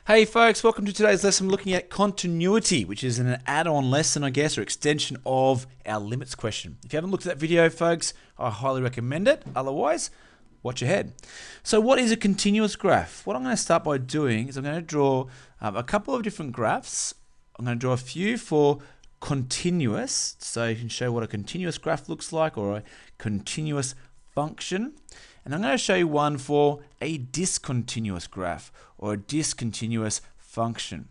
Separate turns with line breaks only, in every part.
Hey folks, welcome to today's lesson looking at continuity, which is an add-on lesson, I guess, or extension of our limits question. If you haven't looked at that video, folks, I highly recommend it. Otherwise, watch ahead. So what is a continuous graph? What I'm going to start by doing is I'm going to draw a couple of different graphs. I'm going to draw a few for continuous, so you can show what a continuous graph looks like, or a continuous function. And I'm going to show you one for a discontinuous graph or a discontinuous function.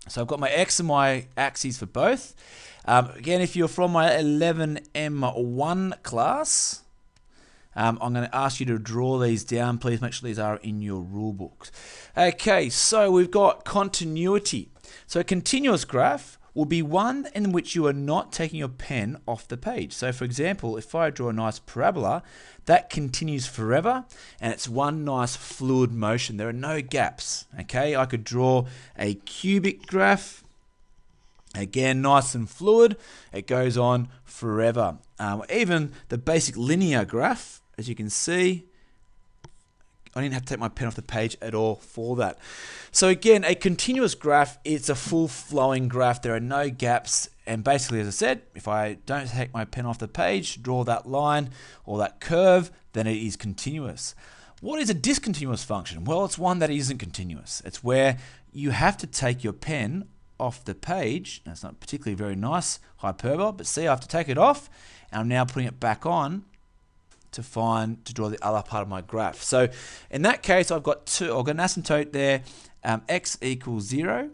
So I've got my x and y axes for both. Again, if you're from my 11M1 class, I'm going to ask you to draw these down. Please make sure these are in your rule books. Okay, so we've got continuity. So a continuous graph will be one in which you are not taking your pen off the page. So for example, if I draw a nice parabola, that continues forever and it's one nice fluid motion. There are no gaps. Okay, I could draw a cubic graph. Again, nice and fluid. It goes on forever. Even the basic linear graph, as you can see, I didn't have to take my pen off the page at all for that. So again, a continuous graph, it's a full flowing graph. There are no gaps. And basically, as I said, if I don't take my pen off the page, draw that line or that curve, then it is continuous. What is a discontinuous function? Well, it's one that isn't continuous. It's where you have to take your pen off the page. That's not particularly very nice hyperbola, but see, I have to take it off and I'm now putting it back on to draw the other part of my graph. So in that case, I've got an asymptote there, x equals 0,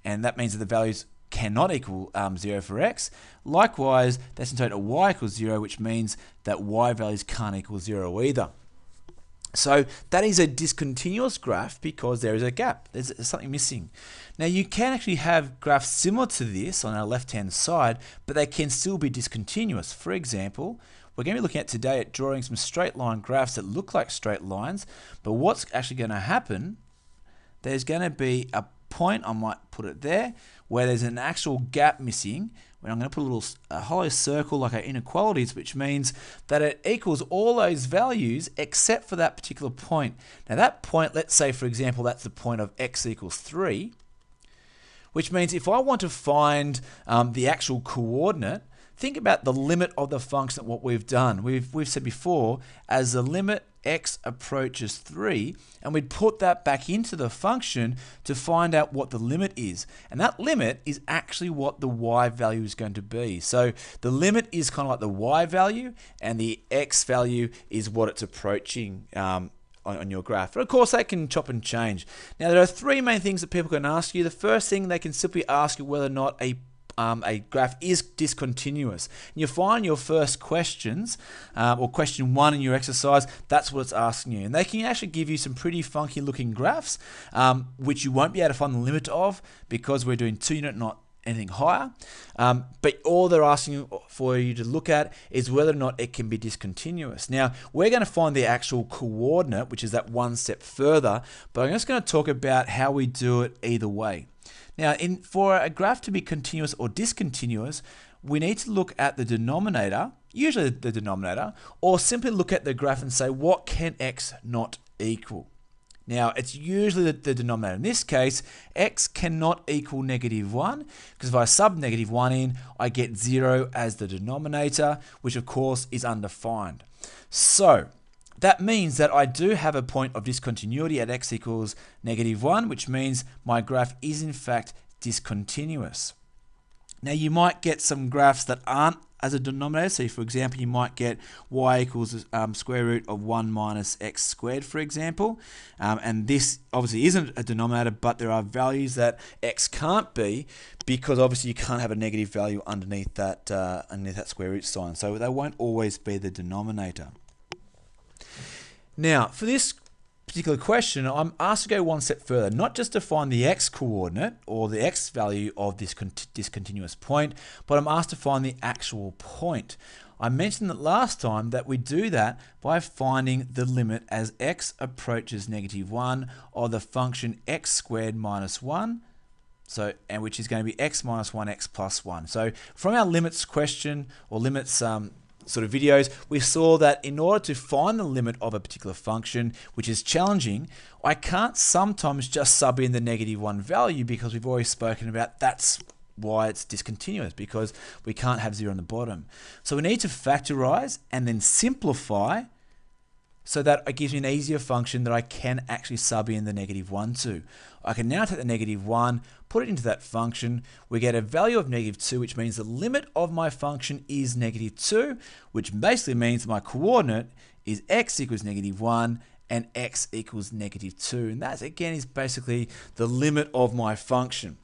and that means that the values cannot equal 0 for x. Likewise, the asymptote of y equals 0, which means that y values can't equal 0 either. So that is a discontinuous graph because there is a gap. There's something missing. Now you can actually have graphs similar to this on our left-hand side, but they can still be discontinuous. For example, we're going to be looking at today at drawing some straight line graphs that look like straight lines, but what's actually going to happen, there's going to be a point, I might put it there, where there's an actual gap missing, where I'm going to put a hollow circle like our inequalities, which means that it equals all those values except for that particular point. Now that point, let's say for example, that's the point of x equals 3, which means if I want to find the actual coordinate, think about the limit of the function, what we've done. We've said before, as the limit x approaches 3, and we'd put that back into the function to find out what the limit is. And that limit is actually what the y value is going to be. So the limit is kind of like the y value, and the x value is what it's approaching on your graph. But of course, they can chop and change. Now, there are three main things that people can ask you. The first thing, they can simply ask you whether or not a graph is discontinuous. And you find your first questions, or question 1 in your exercise, that's what it's asking you. And they can actually give you some pretty funky looking graphs, which you won't be able to find the limit of because we're doing 2 unit, not anything higher. But all they're asking for you to look at is whether or not it can be discontinuous. Now, we're going to find the actual coordinate, which is that one step further, but I'm just going to talk about how we do it either way. Now, for a graph to be continuous or discontinuous, we need to look at the denominator, usually the denominator, or simply look at the graph and say, what can x not equal? Now, it's usually the denominator. In this case, x cannot equal -1, because if I sub -1 in, I get 0 as the denominator, which of course is undefined. So that means that I do have a point of discontinuity at x equals -1, which means my graph is in fact discontinuous. Now you might get some graphs that aren't as a denominator. So for example, you might get y equals square root of 1 minus x squared, for example. And this obviously isn't a denominator, but there are values that x can't be because obviously you can't have a negative value underneath that square root sign. So they won't always be the denominator. Now, for this particular question, I'm asked to go one step further, not just to find the x coordinate or the x value of this discontinuous point, but I'm asked to find the actual point. I mentioned that last time that we do that by finding the limit as x approaches -1 of the function x squared minus 1, and which is going to be x minus 1, x plus 1. So from our limits question or limits sort of videos, we saw that in order to find the limit of a particular function, which is challenging, I can't sometimes just sub in the -1 value, because we've already spoken about that's why it's discontinuous, because we can't have 0 on the bottom. So we need to factorize and then simplify so that it gives me an easier function that I can actually sub in the -1 to. I can now take the -1, put it into that function. We get a value of -2, which means the limit of my function is -2, which basically means my coordinate is x equals -1 and x equals -2. And that, again, is basically the limit of my function.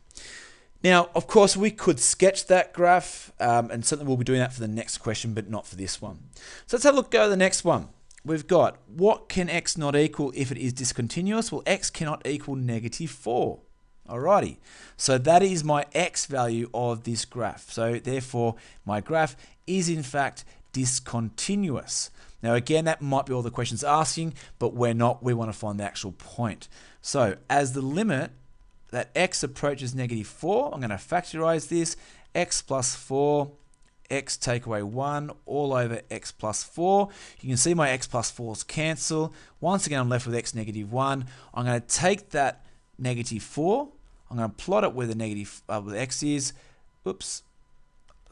Now, of course, we could sketch that graph, and certainly we'll be doing that for the next question, but not for this one. So let's have a look, go to the next one. We've got, what can x not equal if it is discontinuous? Well, x cannot equal -4. Alrighty, so that is my x value of this graph. So therefore, my graph is in fact discontinuous. Now again, that might be all the questions asking, but we're not. We want to find the actual point. So as the limit that x approaches -4, I'm going to factorize this. X plus 4, x take away 1 all over x plus 4. You can see my x plus 4's cancel. Once again, I'm left with x -1. I'm going to take that -4. I'm going to plot it where the where x is. Oops.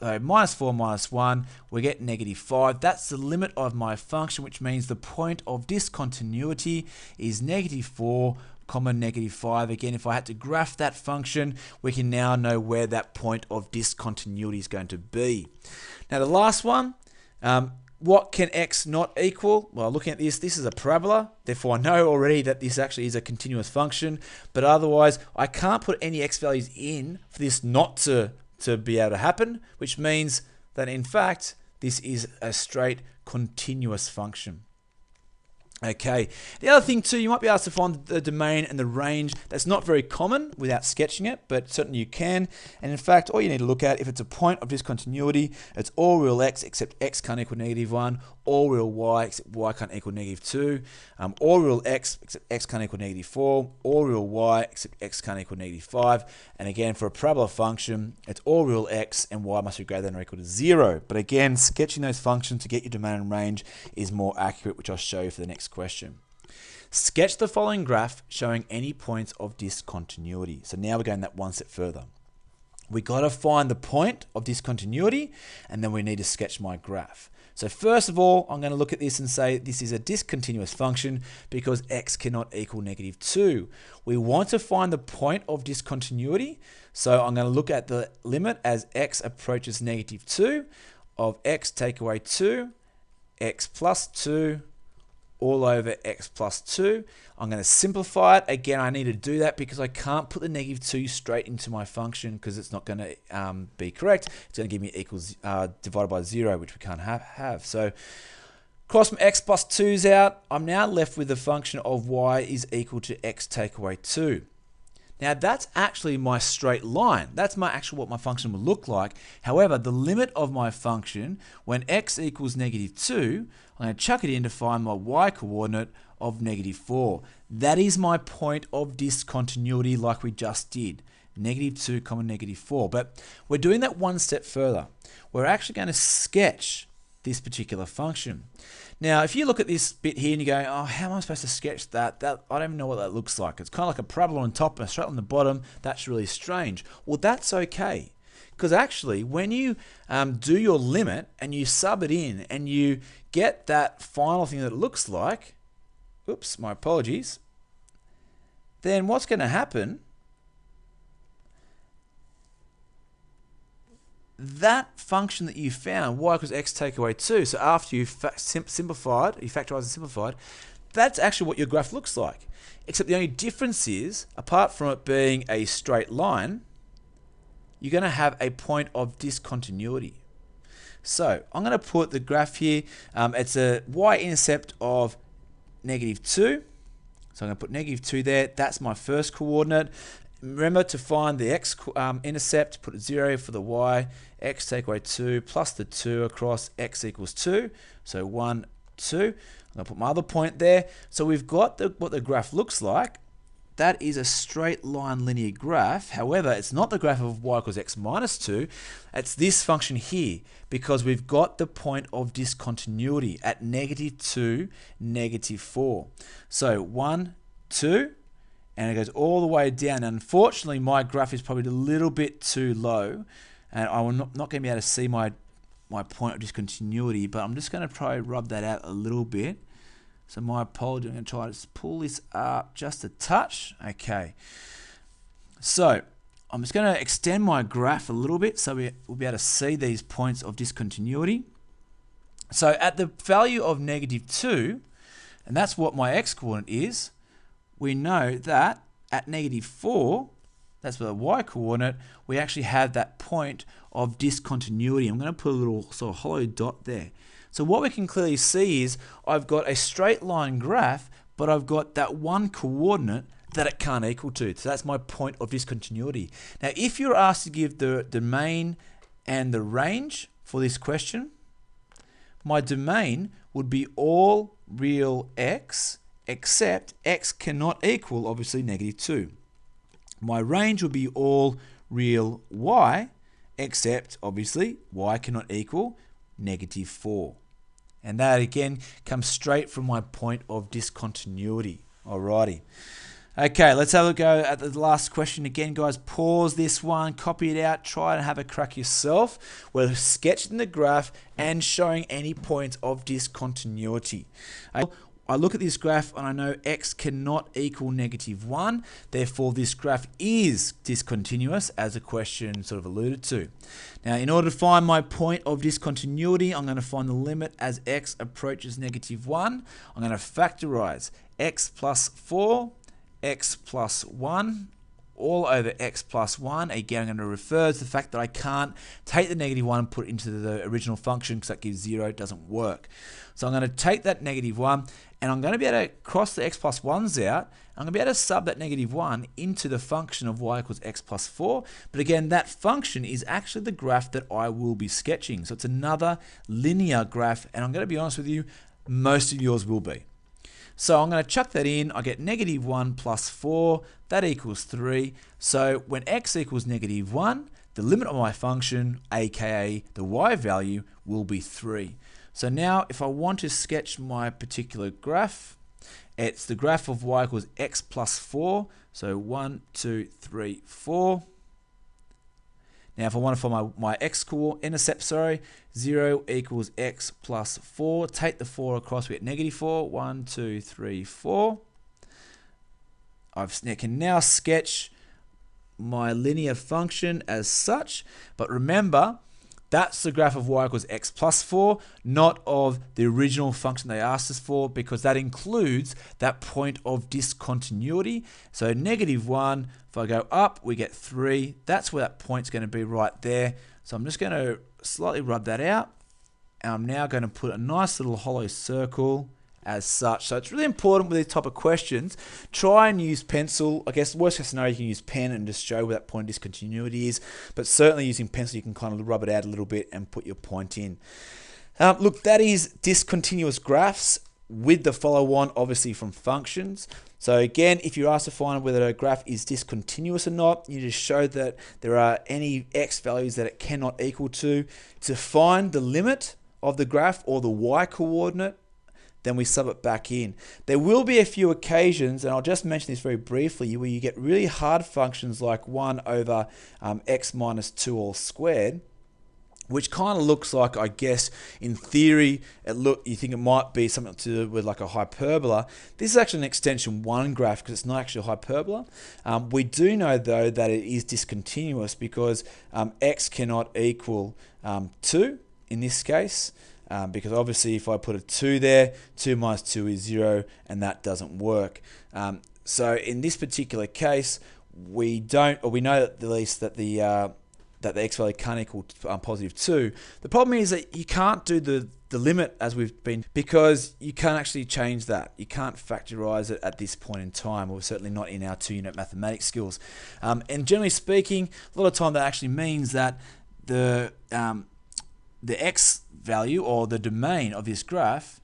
So -4 minus 1, we get -5. That's the limit of my function, which means the point of discontinuity is -4, -5. Again, if I had to graph that function, we can now know where that point of discontinuity is going to be. Now the last one, what can x not equal? Well, looking at this, this is a parabola. Therefore, I know already that this actually is a continuous function. But otherwise, I can't put any x values in for this not to be able to happen, which means that in fact, this is a straight continuous function. Okay, the other thing too, you might be asked to find the domain and the range. That's not very common without sketching it, but certainly you can. And in fact, all you need to look at, if it's a point of discontinuity, it's all real x except x can't equal -1, all real y except y can't equal -2, all real x except x can't equal -4, all real y except x can't equal -5. And again, for a parabola function, it's all real x and y must be greater than or equal to 0. But again, sketching those functions to get your domain and range is more accurate, which I'll show you for the next question. Sketch the following graph showing any points of discontinuity. So now we're going that one step further. We got to find the point of discontinuity, and then we need to sketch my graph. So first of all, I'm going to look at this and say this is a discontinuous function because x cannot equal -2. We want to find the point of discontinuity, so I'm going to look at the limit as x approaches -2 of x take away 2, x plus 2, all over x plus 2. I'm going to simplify it. Again, I need to do that because I can't put the -2 straight into my function because it's not going to be correct. It's going to give me equals divided by 0, which we can't have. So cross my x plus 2's out. I'm now left with the function of y is equal to x take away 2. Now that's actually my straight line. That's what my function would look like. However, the limit of my function, when x equals -2, I'm going to chuck it in to find my y coordinate of -4. That is my point of discontinuity like we just did. -2, -4. But we're doing that one step further. We're actually going to sketch this particular function. Now, if you look at this bit here and you go, oh, how am I supposed to sketch that? I don't even know what that looks like. It's kind of like a parabola on top and a straight on the bottom. That's really strange. Well, that's okay. Because actually, when you do your limit and you sub it in and you get that final thing that it looks like, oops, my apologies, then what's going to happen, that function that you found, y equals x take away 2, so after you simplified, you factorized and simplified, that's actually what your graph looks like. Except the only difference is, apart from it being a straight line, you're going to have a point of discontinuity. So I'm going to put the graph here. It's a y-intercept of -2. So I'm going to put -2 there. That's my first coordinate. Remember to find the x intercept, put 0 for the y, x take away 2 plus the 2 across x equals 2. So 1, 2. I'm going to put my other point there. So we've got what the graph looks like. that is a straight line linear graph. However, it's not the graph of y equals x minus 2. It's this function here, because we've got the point of discontinuity at -2, -4. So 1, 2, and it goes all the way down. Unfortunately, my graph is probably a little bit too low, and I will not going to be able to see my point of discontinuity, but I'm just going to try rub that out a little bit. So my apologies, I'm going to try to pull this up just a touch. Okay. So I'm just going to extend my graph a little bit so we'll be able to see these points of discontinuity. So at the value of -2, and that's what my x-coordinate is, we know that at -4, that's the y-coordinate, we actually have that point of discontinuity. I'm going to put a little sort of hollow dot there. So what we can clearly see is I've got a straight line graph, but I've got that one coordinate that it can't equal to. So that's my point of discontinuity. Now, if you're asked to give the domain and the range for this question, my domain would be all real x, except x cannot equal, obviously, -2. My range would be all real y, except, obviously, y cannot equal -4. And that, again, comes straight from my point of discontinuity. Alrighty. Okay, let's have a go at the last question again, guys. Pause this one, copy it out, try and have a crack yourself. We're sketching the graph and showing any points of discontinuity. I look at this graph and I know x cannot equal -1, therefore this graph is discontinuous, as the question sort of alluded to. Now, in order to find my point of discontinuity, I'm going to find the limit as x approaches -1. I'm going to factorize x plus 4, x plus 1, all over x plus 1. Again, I'm going to refer to the fact that I can't take the -1 and put it into the original function because that gives 0, it doesn't work. So I'm going to take that -1 and I'm going to be able to cross the x plus 1's out. I'm going to be able to sub that -1 into the function of y equals x plus 4. But again, that function is actually the graph that I will be sketching. So it's another linear graph, and I'm going to be honest with you, most of yours will be. So I'm going to chuck that in. I get -1 plus 4. That equals 3. So when x equals -1, the limit of my function, aka the y value, will be 3. So now if I want to sketch my particular graph, it's the graph of y equals x plus 4. So 1, 2, 3, 4. Now if I want to find my x-intercept, 0 equals x plus 4. Take the 4 across, we get -4. 1, 2, 3, 4. I can now sketch my linear function as such, but remember, that's the graph of y equals x plus 4, not of the original function they asked us for, because that includes that point of discontinuity. So -1, if I go up, we get 3. That's where that point's going to be right there. So I'm just going to slightly rub that out. And I'm now going to put a nice little hollow circle as such. So it's really important with these type of questions. Try and use pencil. I guess worst case scenario, you can use pen and just show where that point of discontinuity is. But certainly using pencil, you can kind of rub it out a little bit and put your point in. Look, that is discontinuous graphs with the follow-on, obviously, from functions. So again, if you're asked to find whether a graph is discontinuous or not, you just show that there are any x values that it cannot equal to. To find the limit of the graph or the y coordinate, then we sub it back in. There will be a few occasions, and I'll just mention this very briefly, where you get really hard functions like 1 over x minus 2 all squared, which kind of looks like, I guess, in theory, you think it might be something to do with like a hyperbola. This is actually an extension 1 graph because it's not actually a hyperbola. We do know, though, that it is discontinuous because x cannot equal 2 in this case. Because obviously if I put a 2 there, 2 minus 2 is 0, and that doesn't work. So in this particular case, we know at least that the x value can't equal positive 2. The problem is that you can't do the limit as we've been, because you can't actually change that. You can't factorize it at this point in time, or certainly not in our 2-unit mathematics skills. And generally speaking, a lot of time that actually means that the x value or the domain of this graph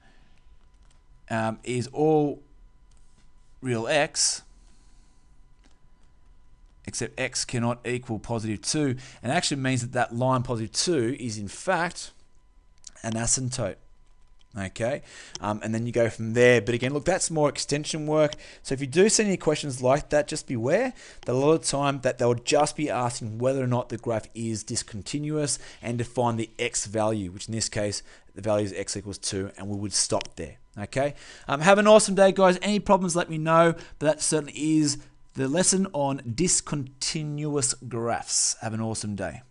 is all real x, except x cannot equal positive 2, and actually means that that line positive 2 is in fact an asymptote. Okay, and then you go from there. But again, look, that's more extension work. So if you do see any questions like that, just beware that a lot of the time that they'll just be asking whether or not the graph is discontinuous and to find the x value, which in this case, the value is x equals 2, and we would stop there. Okay, have an awesome day, guys. Any problems, let me know. But that certainly is the lesson on discontinuous graphs. Have an awesome day.